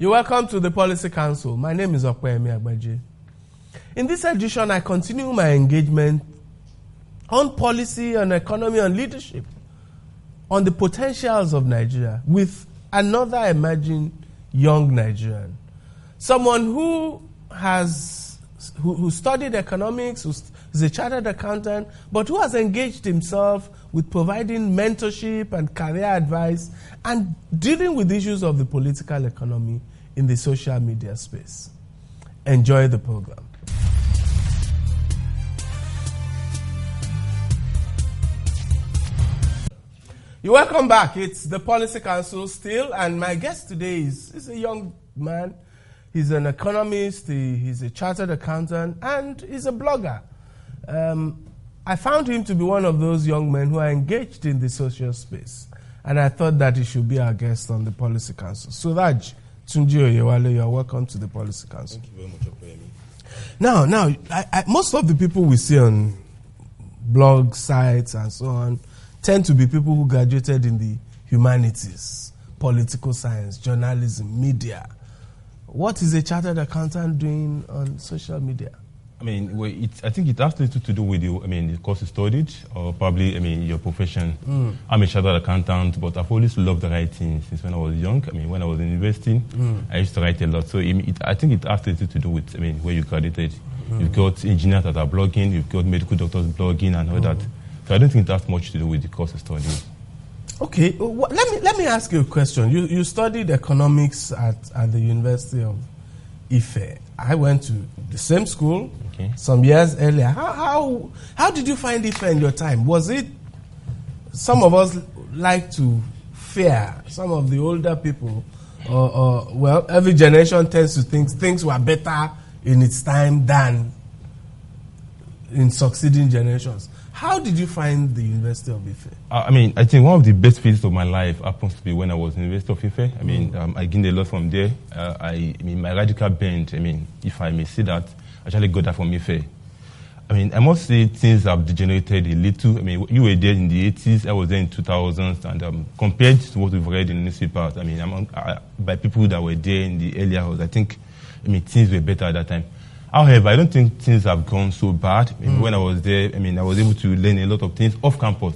You're welcome to the Policy Council. My name is Okwemi Agbaje. In this edition, I continue my engagement on policy, on economy, on leadership, on the potentials of Nigeria with another emerging young Nigerian. Someone who studied economics, who's a chartered accountant, but who has engaged himself with providing mentorship and career advice and dealing with issues of the political economy in the social media space. Enjoy the program. You're welcome back. It's the Policy Council still, and my guest today is a young man. He's an economist, he's a chartered accountant, and he's a blogger. I found him to be one of those young men who are engaged in the social space, and I thought that he should be our guest on the Policy Council. Suraj Tunji Oyewale, you're welcome to the Policy Council. Thank you very much for having me. Now, most of the people we see on blog sites and so on tend to be people who graduated in the humanities, political science, journalism, media. What is a chartered accountant doing on social media? I think it has little to do with the course you studied, or probably, your profession. I'm a chartered accountant, but I've always loved writing since when I was young. When I was in university, I used to write a lot. So I think it has little to do with, where you graduated. You've got engineers that are blogging, you've got medical doctors blogging and all that. So I don't think it has much to do with the course you studied. Okay, let me ask you a question. You studied economics at the University of Ife. I went to the same school some years earlier. How did you find Ife in your time? Was it, some of us like to fear some of the older people, or every generation tends to think things were better in its time than in succeeding generations. How did you find the University of Ife? I think one of the best phases of my life happens to be when I was in the University of Ife. I gained a lot from there. My radical bent, if I may say that, actually got that from Ife. I must say things have degenerated a little. You were there in the 80s, I was there in 2000s, and compared to what we've read in the newspapers, by people that were there in the earlier hours, I think things were better at that time. However, I don't think things have gone so bad. When I was there, I was able to learn a lot of things off campus.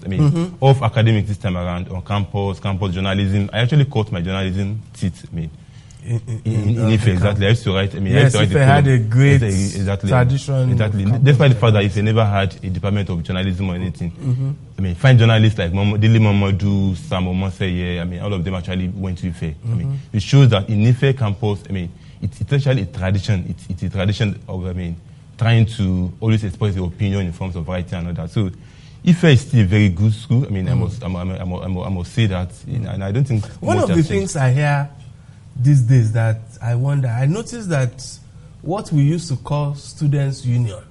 Off academic this time around, on campus journalism. I actually caught my journalism teeth. In Ife, exactly. I used to write. Ife had a great tradition. Exactly. Despite the fact that Ife never had a department of journalism or anything. Fine journalists like Dele Momodu, Sam Omoseye, all of them actually went to Ife. It shows that in Ife campus, it's actually a tradition. It's a tradition of, trying to always express your opinion in forms of writing and all that. So, Ife is still a very good school. I must say that, and I don't think one of the things I hear these days that I wonder, I noticed that what we used to call students' union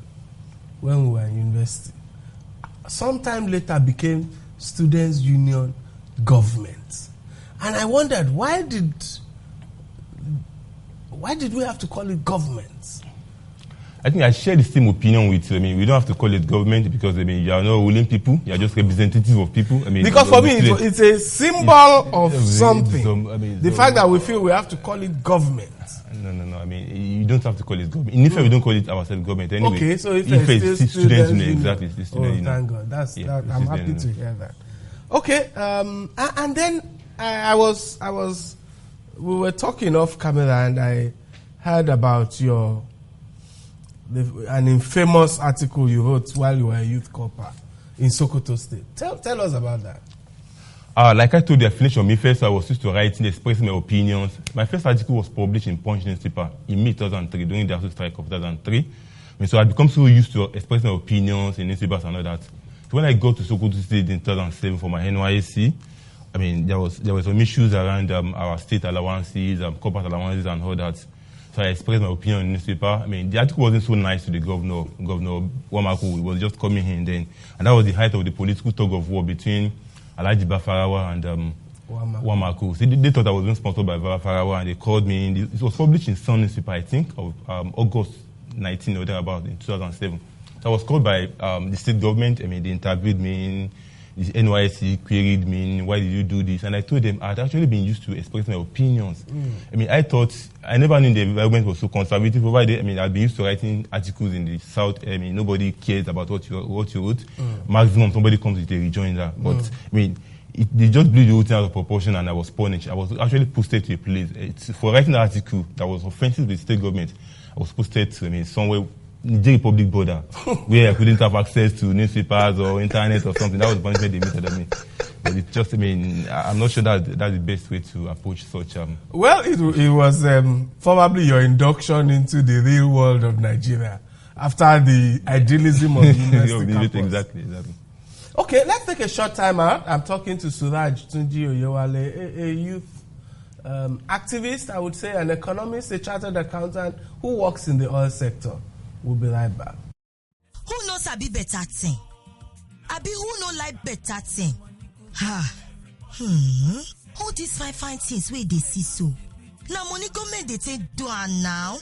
when we were in university, sometime later became students' union government, and I wondered why did we have to call it government? I think I share the same opinion with you. We don't have to call it government because, you are not ruling people. You are just representative of people. Because for me, it's a symbol of something. The fact that we feel we have to call it government. No. You don't have to call it government. In Ife, we don't call it ourselves government anyway. Okay, so Ife is students union. Exactly. Thank God. I'm happy to hear that. Okay, and then we were talking off camera, and I heard about an infamous article you wrote while you were a youth corper in Sokoto State. Tell us about that. Like I told you, I finished on Ife, so I was used to writing, expressing my opinions. My first article was published in Punch newspaper in May 2003, during the ASUU strike of 2003. So I become so used to expressing my opinions in newspapers and all that. So when I got to Sokoto State in 2007 for my NYSC, there were some issues around our state allowances, corporate allowances and all that. So I expressed my opinion in the newspaper. The article wasn't so nice to the governor Wamaku. He was just coming in then. And that was the height of the political tug of war between Alhaji Bafarawa and Wamaku. So they thought I was being sponsored by Bafarawa, and they called me. It was published in Sun newspaper, I think, of August 19 or thereabout in 2007. So I was called by the state government. They interviewed me. the NYSC queried me, why did you do this? And I told them I'd actually been used to express my opinions. I mean, I never knew the environment was so conservative over there. I mean, I'd been used to writing articles in the South. I mean, nobody cares about what you wrote. Maximum, somebody comes with a rejoinder. But, I mean, they just blew the whole thing out of proportion, and I was punished. I was actually posted to a place. For writing an article that was offensive to the state government, I was posted to, somewhere, Niger Republic border, where I couldn't have access to newspapers or internet or something. That was punishment they meted at me. But it's just, I'm not sure that's the best way to approach such. Well, it was probably your induction into the real world of Nigeria after the idealism of university campus. Exactly. Okay, let's take a short time out. I'm talking to Suraj Tunji Oyewale, a youth activist, I would say, an economist, a chartered accountant who works in the oil sector. We'll be right back. Who knows Abi better thing? Abi who know like better thing? All these fine things where they see so. Now money government they take do now.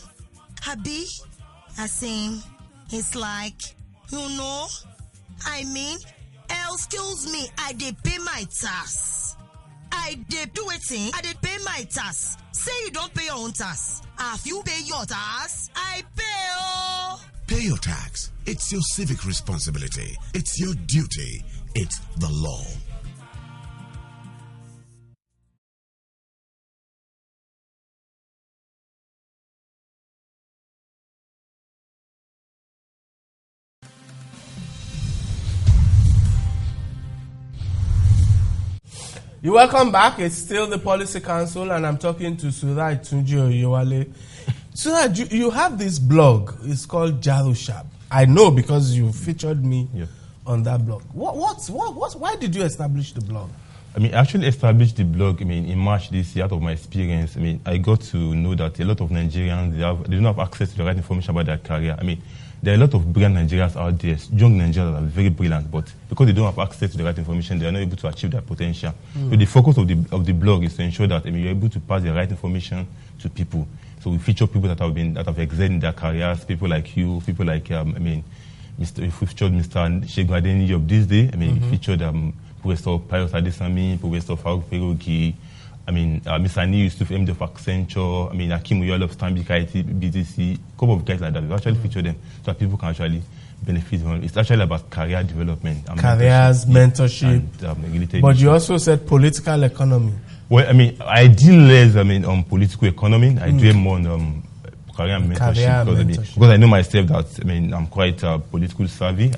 Abi, I say, it's like, excuse me, I dey pay my tax. I dey do it thing, I dey pay my tax. Say you don't pay your own tax. If you pay your tax, I pay oh. Pay your tax. It's your civic responsibility. It's your duty. It's the law. You're welcome back. It's still the Policy Council, and I'm talking to Suraj Tunji Oyewale. Suraj, you have this blog. It's called Jarushab. I know because you featured me on that blog. Why did you establish the blog? I actually established the blog, in March this year out of my experience. I got to know that a lot of Nigerians, they don't have access to the right information about their career. There are a lot of brilliant Nigerians out there, young Nigerians that are very brilliant, but because they don't have access to the right information, they are not able to achieve their potential. So the focus of the blog is to ensure that you're able to pass the right information to people. So we feature people that have excelled in their careers, people like you, people like we featured Mr. Shegun Adeniyi of this day. We featured Professor Pius Adesami, Professor Farouk Ferogi, Mr. Ani Yusuf, MD of Accenture, Akim Uyolo of Stanbic IT, BTC, a couple of guys like that. We actually feature them so that people can actually benefit from it. It's actually about career development. Careers, mentorship. And, but you also said political economy. Well, I deal less, on political economy. I do more on career and mentorship. Because I know myself that, I'm quite politically savvy.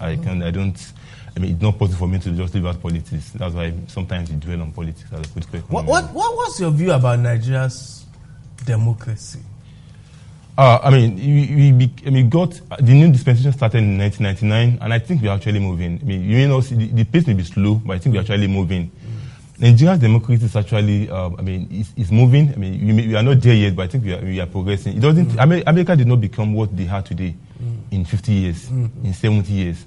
It's not possible for me to just leave out politics. That's why sometimes you dwell on politics as a political economy. What was your view about Nigeria's democracy? We got the new dispensation started in 1999, and I think we're actually moving. You may not see the pace may be slow, but I think we're actually moving. Nigeria's democracy is actually, is moving. We are not there yet, but I think we are progressing. It doesn't. America did not become what they are today in 50 years, in 70 years.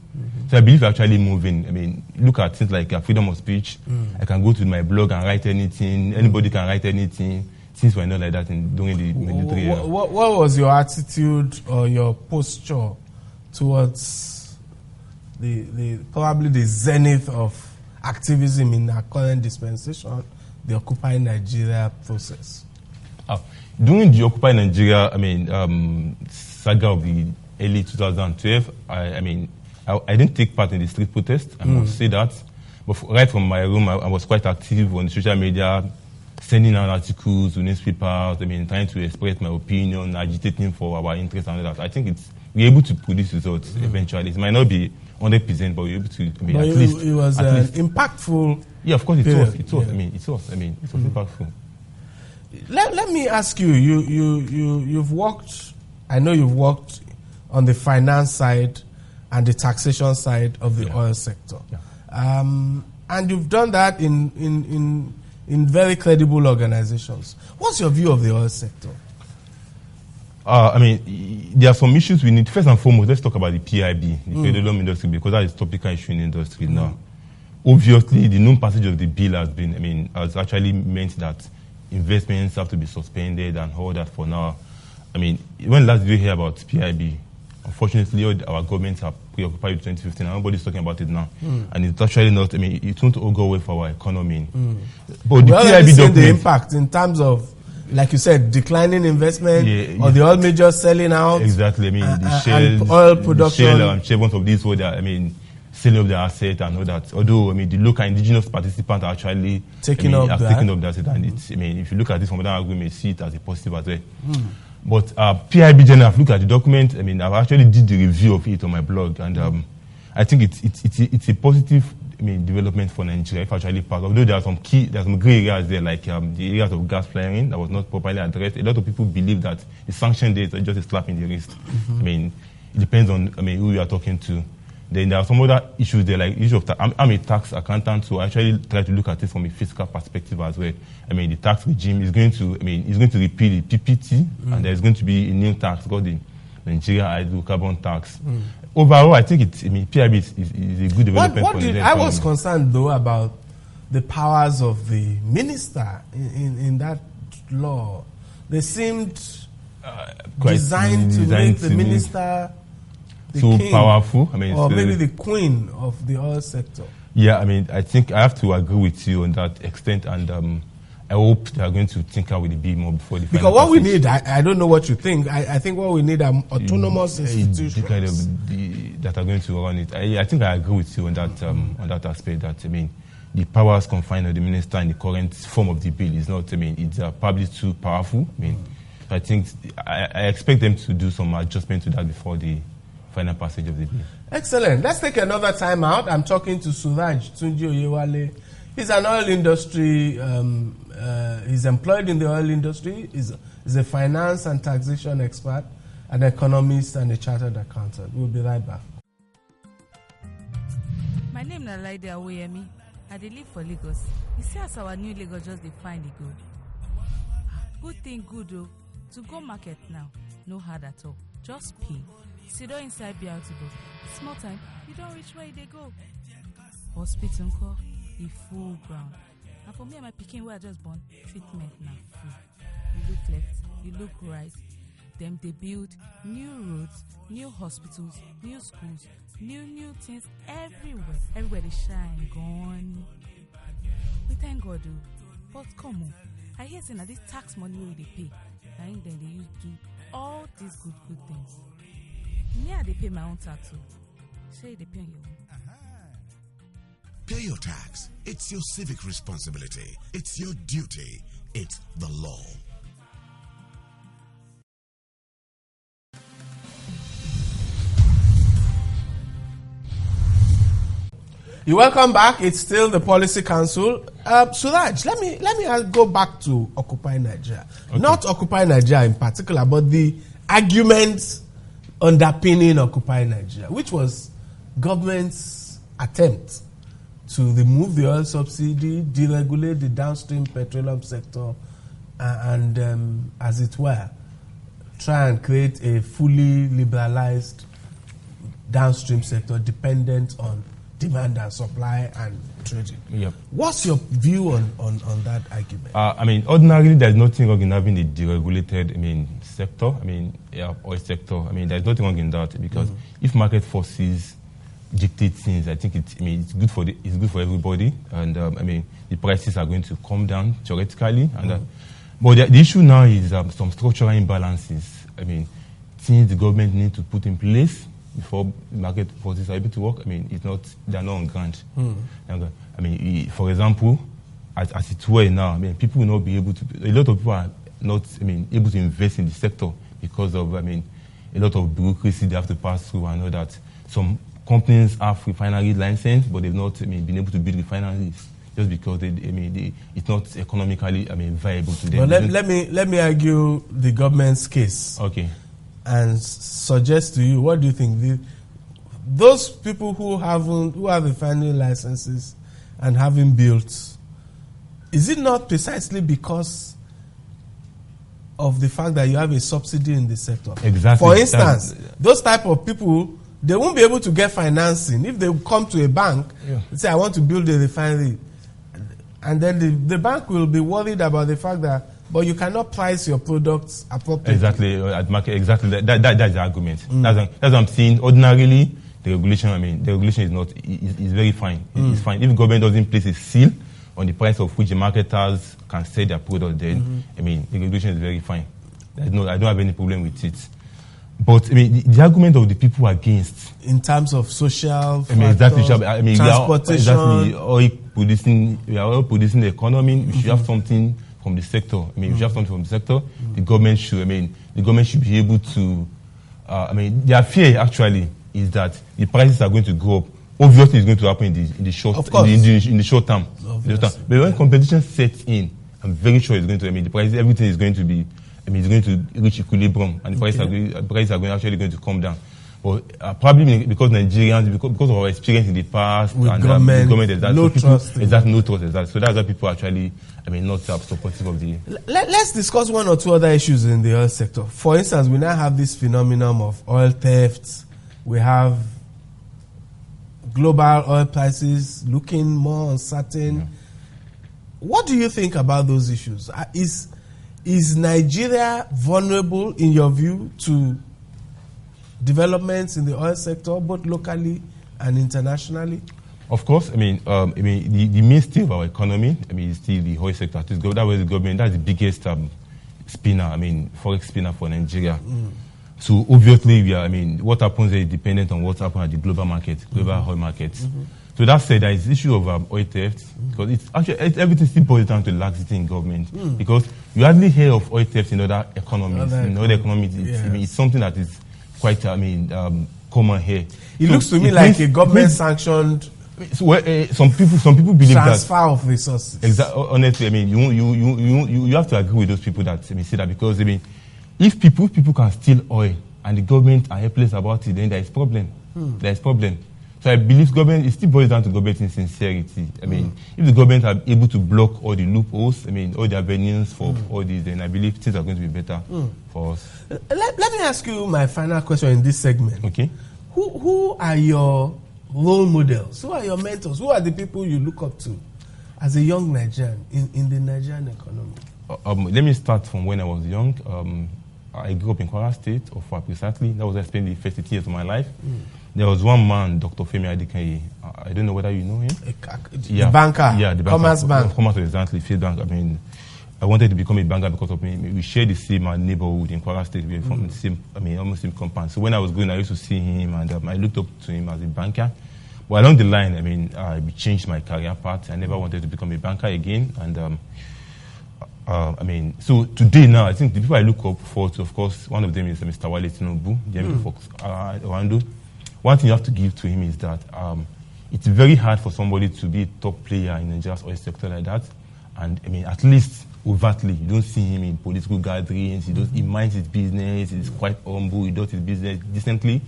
So I believe we're actually moving. Look at things like freedom of speech. I can go to my blog and write anything. Anybody can write anything. Things were not like that during the military era. What was your attitude or your posture towards probably the zenith of activism in our current dispensation, the Occupy Nigeria process? During the Occupy Nigeria, saga of the early 2012, I didn't take part in the street protest, I must say that. But right from my room, I was quite active on social media, sending out articles to newspapers, trying to express my opinion, agitating for our interests and all that. I think we're able to produce results eventually. It might not be 100%, but we're able to at least. It was impactful. Yeah, of course, it was. It was impactful. Let me ask you. You've worked. I know you've worked on the finance side and the taxation side of the oil sector, and you've done that in very credible organizations. What's your view of the oil sector? There are some issues we need. First and foremost, let's talk about the PIB, the petroleum industry, because that is a topical issue in the industry now. Obviously, the non-passage of the bill has actually meant that investments have to be suspended and all that for now. When last did you hear about PIB unfortunately, our governments are preoccupied with 2015, and nobody's talking about it now. And it's actually not, I mean, it won't all go away for our economy. But the PIB document, the impact in terms of, like you said, declining investment, or the oil majors selling out. Exactly. I mean, the Shell, oil production. The Chevron of this world, I mean, selling up their asset and all that. Although, I mean, the local indigenous participants are actually taking up that asset. And it's, I mean, if you look at this from that angle, you may see it as a positive as well. But PIB General, I've looked at the document. I mean, I've actually did the review of it on my blog, and I think it's a positive, I mean, development for Nigeria if actually passed. Although there's some gray areas there, like the areas of gas flaring that was not properly addressed. A lot of people believe that the sanction date is just a slap in the wrist. I mean, it depends on, I mean, who you are talking to. Then there are some other issues there, like issue of I'm a tax accountant, so I actually try to look at it from a fiscal perspective as well. I mean, the tax regime is going to, I mean, it's going to repeat the PPT, and there's going to be a new tax called the Nigeria Hydrocarbon Tax. Overall, I think it's, I mean, PIB is a good development for Nigeria. I was concerned though about the powers of the minister in that law. They seemed designed to make the minister so king, powerful. I mean, or maybe the queen of the oil sector. Yeah, I mean, I think I have to agree with you on that extent, and I hope they are going to think out with the bill more before the. Because what we need, I don't know what you think. I think what we need are autonomous institutions that are going to run it. I think I agree with you on that aspect. That, I mean, the powers confined of the minister in the current form of the bill is not. I mean, it's probably too powerful. I mean, I think I expect them to do some adjustment to that before the final passage of the bill. Excellent. Let's take another time out. I'm talking to Suraj Tunji Oyewale. He's an oil industry. He's employed in the oil industry. He's a finance and taxation expert, an economist, and a chartered accountant. We'll be right back. My name is Laide Awoyemi. I live for Lagos. You see, as our new Lagos just defined the good. Good thing, good though. To go market now, no hard at all. Just pay. Sit down inside BRT bus. Small time, you don't reach where they go. Hospital call, the full ground. And for me and my pikin where I just born, treatment now free. You look left, you look right. Them they build new roads, new hospitals, new schools, new things everywhere. Everywhere they shine, gone. We thank God though. But come on, I hear saying that this tax money where they pay, and then they use to do all these good things. Yeah, they pay my own tax too. Say they pay on your own. Pay your tax. It's your civic responsibility. It's your duty. It's the law. You're welcome back. It's still the Policy Council. Suraj, let me go back to Occupy Nigeria. Okay. Not Occupy Nigeria in particular, but the arguments underpinning Occupy Nigeria, which was government's attempt to remove the oil subsidy, deregulate the downstream petroleum sector, and as it were, try and create a fully liberalized downstream sector dependent on demand and supply and trading. Yep. What's your view on that argument? I mean, ordinarily, there's nothing wrong in having a deregulated, sector. Oil sector. There's nothing wrong in that because if market forces dictate things, I think it's good for it's good for everybody, and the prices are going to come down theoretically. And but the issue now is some structural imbalances. Things the government need to put in place before market forces are able to work. They're not on ground. For example, as it were now, people will not be able to. A lot of people are not, able to invest in the sector because of, a lot of bureaucracy they have to pass through and all that. Some companies have refinery license, but they've not been able to build refineries just because it's not economically, viable to them. But let me argue the government's case. Okay. And suggest to you, what do you think? Those people who have refinery licenses and haven't built, is it not precisely because of the fact that you have a subsidy in the sector? Exactly. For instance, those type of people, they won't be able to get financing if they come to a bank and say, I want to build a refinery. And then the bank will be worried about the fact that but you cannot price your products appropriately. Exactly, at market, exactly. That's the argument. That's what I'm saying. Ordinarily, the regulation is not, is very fine. It's fine. If government doesn't place a seal on the price of which the marketers can sell their product, then, the regulation is very fine. I don't have any problem with it. But, the argument of the people against, in terms of social factors, exactly, transportation, we are all producing the economy. We should have something from the sector. We should have something from the sector. The government should be able to. Their fear actually is that the prices are going to go up. Obviously, it's going to happen in the short term. But when competition sets in, I'm very sure it's going to. The prices, everything is going to be. It's going to reach equilibrium, and the prices are going to come down. But probably because Nigerians, because of our experience in the past, with and government, no trust. So that's why people actually, not supportive of the. Let's discuss one or two other issues in the oil sector. For instance, we now have this phenomenon of oil theft. We have global oil prices looking more uncertain. Yeah. What do you think about those issues? Is Nigeria vulnerable, in your view, to developments in the oil sector, both locally and internationally? Of course. The mainstay of our economy, is still the oil sector. That was the government. That's the biggest spinner. Forex spinner for Nigeria. So obviously, we are. What happens is dependent on what happens at the global market, global oil markets. So that said, there is the issue of oil theft, because everything still boils down to laxity in government. Because you hardly hear of oil theft in other economies. In other economies, it's something that is quite, common here. It looks to me like a government-sanctioned. Some people believe transfer of resources. Honestly, you have to agree with those people that say that, because if people can steal oil and the government are helpless about it, then there is problem. There is problem. So I believe government, it still boils down to government sincerity. If the government are able to block all the loopholes, all the avenues for all these, then I believe things are going to be better for us. Let me ask you my final question in this segment. Okay. Who are your role models? Who are your mentors? Who are the people you look up to as a young Nigerian in the Nigerian economy? Let me start from when I was young. I grew up in Kwara State, or precisely. That was where I spent the first 8 years of my life. There was one man, Dr. Femi Adekaye. I don't know whether you know him. The banker. Yeah, the banker. Commerce Bank. Commerce, exactly. Field Bank. I wanted to become a banker because of me. We share the same neighborhood in Kwara State. We're from the same, almost same compound. So when I was going, I used to see him, and I looked up to him as a banker. But along the line, I changed my career path. I never wanted to become a banker again. And so today now, I think the people I look up for, of course, one of them is Mr. Wale Tinubu, the MP for Orlando. One thing you have to give to him is that it's very hard for somebody to be a top player in Nigeria's oil sector like that. And at least overtly, you don't see him in political gatherings. He minds his business. He's quite humble. He does his business decently.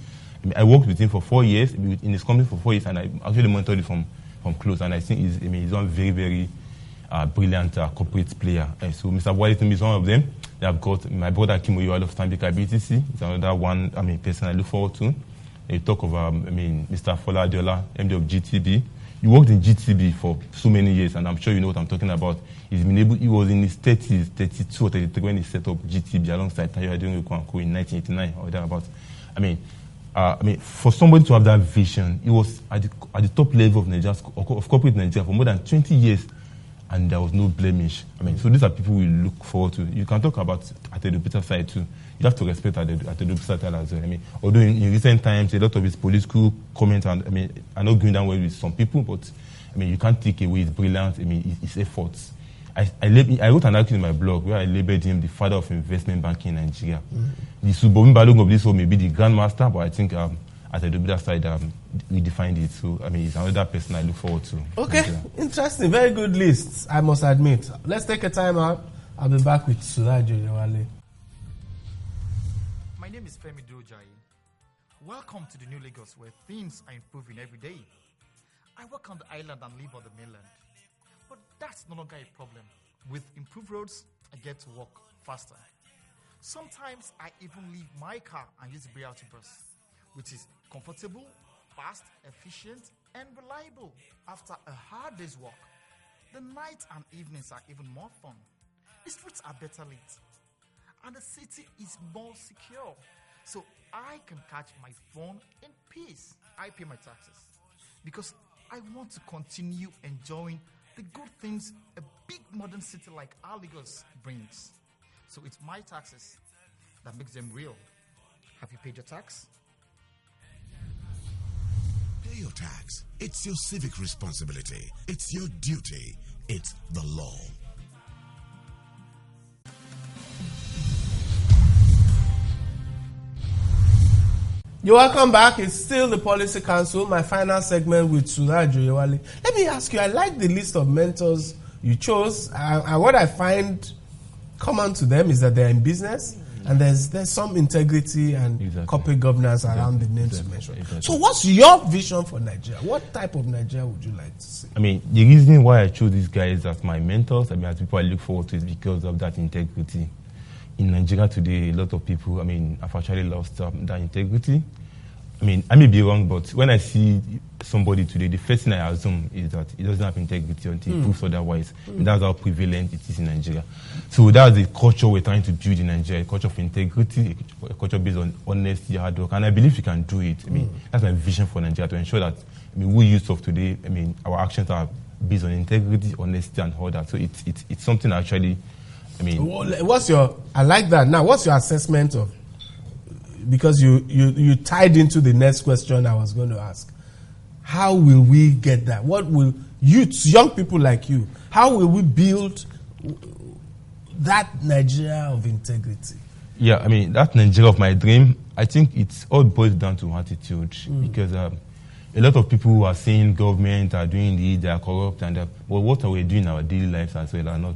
I worked with him for 4 years, in his company for 4 years, and I actually monitored it from close. And I think he's one very, very brilliant corporate player. So Mr. Wale Tinubu is one of them. They have got my brother Akim Oyewale of Stanbic IBTC. It's another one, person I look forward to. You talk of, Mr. Fola Adeola, MD of GTB. You worked in GTB for so many years, and I'm sure you know what I'm talking about. He was in his 30s, 32 or 33 when he set up GTB alongside Tayo Adeola in 1989 or thereabouts. For somebody to have that vision, he was at the top level of Nigeria, of corporate Nigeria for more than 20 years, and there was no blemish. So these are people we look forward to. You can talk about at the Peter side too. You have to respect at the Peter side as well. Although in recent times, a lot of his political comments are not going down well with some people, but you can't take away his brilliance, his efforts. I wrote an article in my blog where I labeled him the father of investment banking in Nigeria. The Subobin Balogun of this world may be the grandmaster, but I think at the Dubida side, we defined it. So, he's another person I look forward to. Okay, interesting. Very good list, I must admit. Let's take a time out. I'll be back with Suraj Oyewale. My name is Femi Durojai. Welcome to the New Lagos, where things are improving every day. I work on the island and live on the mainland. But that's no longer a problem. With improved roads, I get to work faster. Sometimes I even leave my car and use the BRT bus, which is comfortable, fast, efficient, and reliable. After a hard day's work, the nights and evenings are even more fun. the streets are better lit, and the city is more secure. So I can catch my phone in peace. I pay my taxes because I want to continue enjoying the good things a big modern city like our Lagos brings. So it's my taxes that makes them real. Have you paid your tax? Pay your tax. It's your civic responsibility. It's your duty. It's the law. You're welcome back. It's still the Policy Council, my final segment with Suraj Oyewale. Let me ask you, I like the list of mentors you chose, and what I find common to them is that they're in business, and there's some integrity and corporate governance around the names you mentioned. So what's your vision for Nigeria? What type of Nigeria would you like to see? I mean, the reason why I chose these guys as my mentors, I mean, as people I look forward to, is because of that integrity. In Nigeria today, a lot of people, I mean, have actually lost that integrity. I mean, I may be wrong, but when I see somebody today, the first thing I assume is that he doesn't have integrity until he proves otherwise. And that's how prevalent it is in Nigeria. So that's the culture we're trying to build in Nigeria, a culture of integrity, a culture based on honesty, hard work. And I believe we can do it. I mean, that's my vision for Nigeria, to ensure that, I mean, we youth of today, I mean, our actions are based on integrity, honesty, and all that. So it's something actually, I mean, I like that. Now, what's your assessment of, because you tied into the next question I was going to ask. How will we get that? What will youths, young people like you, how will we build that Nigeria of integrity? Yeah, I mean, that Nigeria of my dream, I think it all boils down to attitude. Because a lot of people who are saying government are doing this, they are corrupt, and well, what are we doing in our daily lives as well are not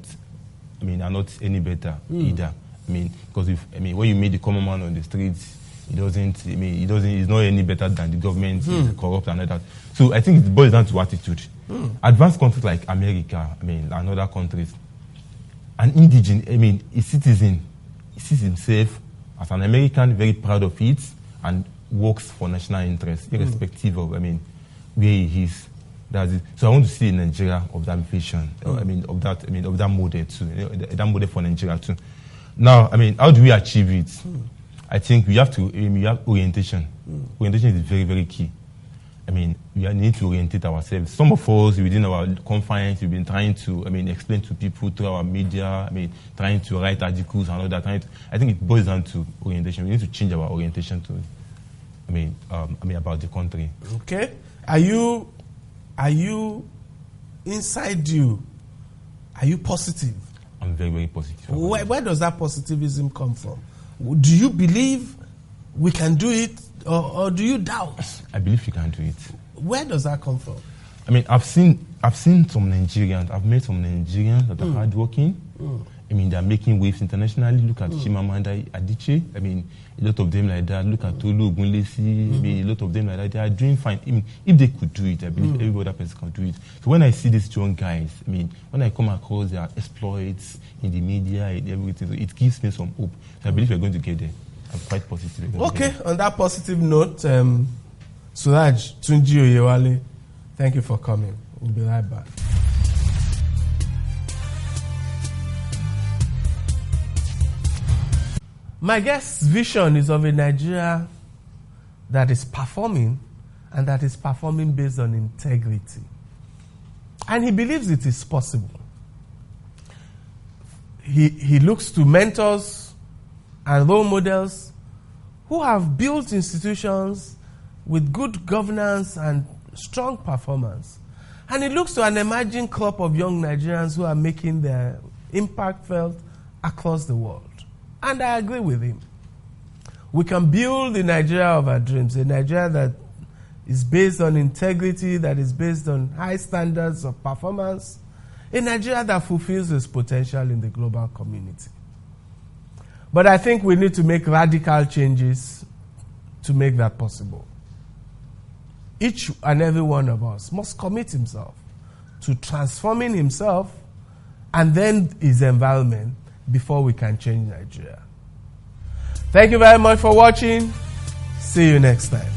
any better either. I mean, because when you meet the common man on the streets, it's not any better than the government is corrupt and all that. So I think it boils down to attitude. Advanced countries like America, I mean, and other countries, an indigene, I mean, a citizen, he sees himself as an American, very proud of it, and works for national interest, irrespective of, I mean, where he is. That's it. So I want to see Nigeria of that vision, of that model too, that model for Nigeria too. Now, I mean, how do we achieve it? I think we have orientation. Orientation is very, very key. I mean, we need to orientate ourselves. Some of us, within our confines, we've been trying to, explain to people through our media, trying to write articles and all that. I think it boils down to orientation. We need to change our orientation to, about the country. Okay. Are you inside you? Are you positive? I'm very, very positive. Where does that positivism come from? Do you believe we can do it, or do you doubt? I believe we can do it. Where does that come from? I mean, I've seen some Nigerians. I've met some Nigerians that are hardworking. I mean, they're making waves internationally. Look at Chimamanda Adichie. I mean, a lot of them like that. Look at Tolu Ogunlesi. I mean, a lot of them like that. They are doing fine. I mean, if they could do it, I believe every other person can do it. So when I see these young guys, I mean, when I come across their exploits in the media and everything, so it gives me some hope. So I believe we're going to get there. I'm quite positive. Okay, on that positive note, Suraj Tunji Oyewale, thank you for coming. We'll be right back. My guest's vision is of a Nigeria that is performing, and that is performing based on integrity. And he believes it is possible. He looks to mentors and role models who have built institutions with good governance and strong performance. And he looks to an emerging crop of young Nigerians who are making their impact felt across the world. And I agree with him. We can build the Nigeria of our dreams, a Nigeria that is based on integrity, that is based on high standards of performance, a Nigeria that fulfills its potential in the global community. But I think we need to make radical changes to make that possible. Each and every one of us must commit himself to transforming himself and then his environment before we can change Nigeria. Thank you very much for watching. See you next time.